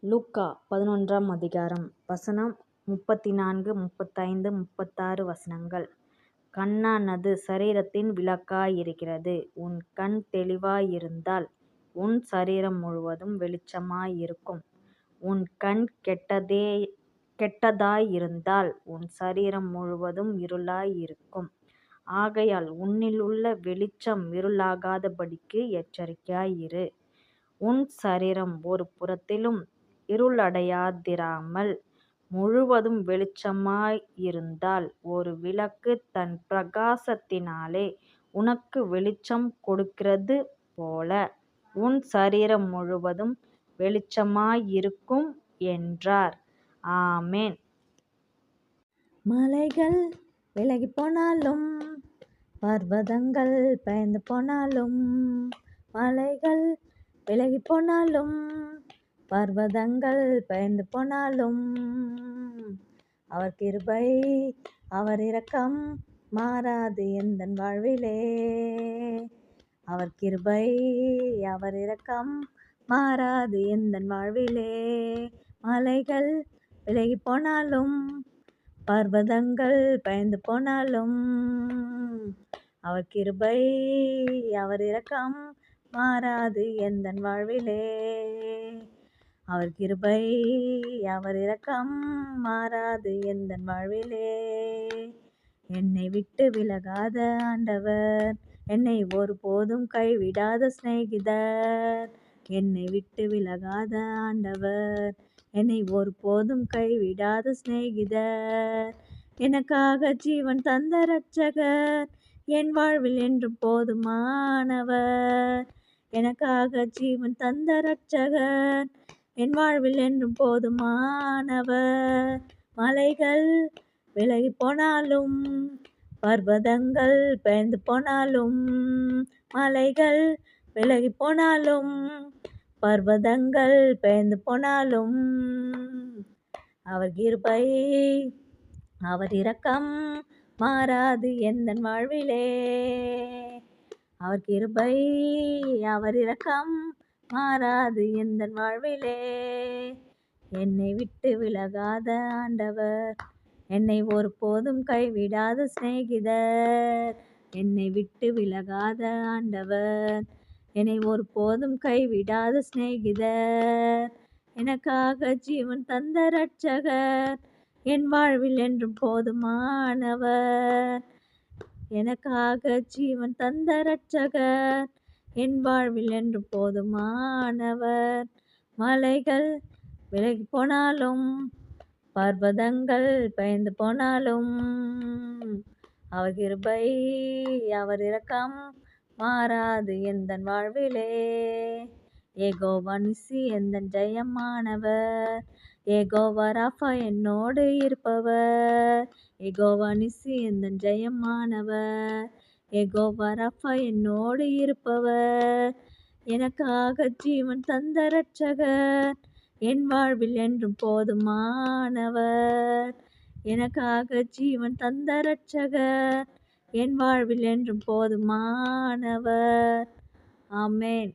லூக்கா 11ஆம் அதிகாரம் வசனம் 34, 35, 36 வசனங்கள். கண்ணானது சரீரத்தின் விளக்காயிருக்கிறது. உன் கண் தெளிவாயிருந்தால் உன் சரீரம் முழுவதும் வெளிச்சமாயிருக்கும். உன் கண் கெட்டதாயிருந்தால் உன் சரீரம் முழுவதும் இருளாயிருக்கும். ஆகையால் உன்னிலுள்ள வெளிச்சம் இருளாகாதபடிக்கு எச்சரிக்கையாயிரு. உன் சரீரம் ஒரு புறத்திலும் இருளடையாதிராமல் முழுவதும் வெளிச்சமாயிருந்தால், ஒரு விளக்கு தன் பிரகாசத்தினாலே உனக்கு வெளிச்சம் கொடுக்கிறது போல உன் சரீரம் முழுவதும் வெளிச்சமாயிருக்கும் என்றார். ஆமென். மலைகள் விலகி போனாலும் பர்வதங்கள் பயந்து போனாலும், மலைகள் விலகி போனாலும் பர்வதங்கள் பயந்து போனாலும், அவர் கிருபை அவர் இரக்கம் மாறாது எந்தன் வாழ்விலே. அவர் கிருபை அவர் இரக்கம் மாறாது எந்தன் வாழ்விலே. மலைகள் விலகி போனாலும் பர்வதங்கள் பயந்து போனாலும், அவர் கிருபை அவர் இரக்கம் மாறாது எந்தன் வாழ்விலே. அவர் கிருபை அவர் இரக்கம் மாறாது எந்தன் வாழ்விலே. என்னை விட்டு விலகாத ஆண்டவர், என்னை ஒருபோதும் கைவிடாத சிநேகிதர். என்னை விட்டு விலகாத ஆண்டவர், என்னை ஒருபோதும் கைவிடாத சிநேகிதர். எனக்காக ஜீவன் தந்த இரட்சகர், என் வாழ்வில் என்றும் போதுமானவர். எனக்காக ஜீவன் தந்த இரட்சகர், என் வாழ்வில் என்றும் போதுமானவர். மலைகள் விலகி போனாலும் பர்வதங்கள் பயந்து போனாலும், மலைகள் விலகி போனாலும் பர்வதங்கள் பயந்து போனாலும், அவர் கிருபை அவர் இரக்கம் மாறாது எந்தன் வாழ்விலே. அவர் கிருபை அவர் இரக்கம் மாறாது எந்தன் வாழ்விலே. என்னை விட்டு விலகாத ஆண்டவர், என்னை ஒருபோதும் கைவிடாத சிநேகிதர். என்னை விட்டு விலகாத ஆண்டவர், என்னை ஒருபோதும் கைவிடாத சிநேகிதர். எனக்காக ஜீவன் தந்த இரட்சகர், என் வாழ்வில் என்றும் போதுமானவர். எனக்காக ஜீவன் தந்த இரட்சகர், என் வாழ்வில் என்றும் போதுமானவர். மலைகள் விலகி போனாலும் பர்வதங்கள் பயந்து போனாலும், அவர் கிருபை அவர் இரக்கம் மாறாது எந்தன் வாழ்விலே. யெகோவா நிசி எந்தன் ஜெயமானவர், யெகோவா ராஃபா என்னோடு இருப்பவர். யெகோவா நிசி எந்தன் ஜெயமானவர், யெகோவா ராஃபா என்னோடு இருப்பவர். எனக்காக ஜீவன் தந்த இரட்சகர், என் வாழ்வில் என்றும் போதுமானவர். எனக்காக ஜீவன் தந்த இரட்சகர், என் வாழ்வில் என்றும் போதுமானவர். ஆமென்.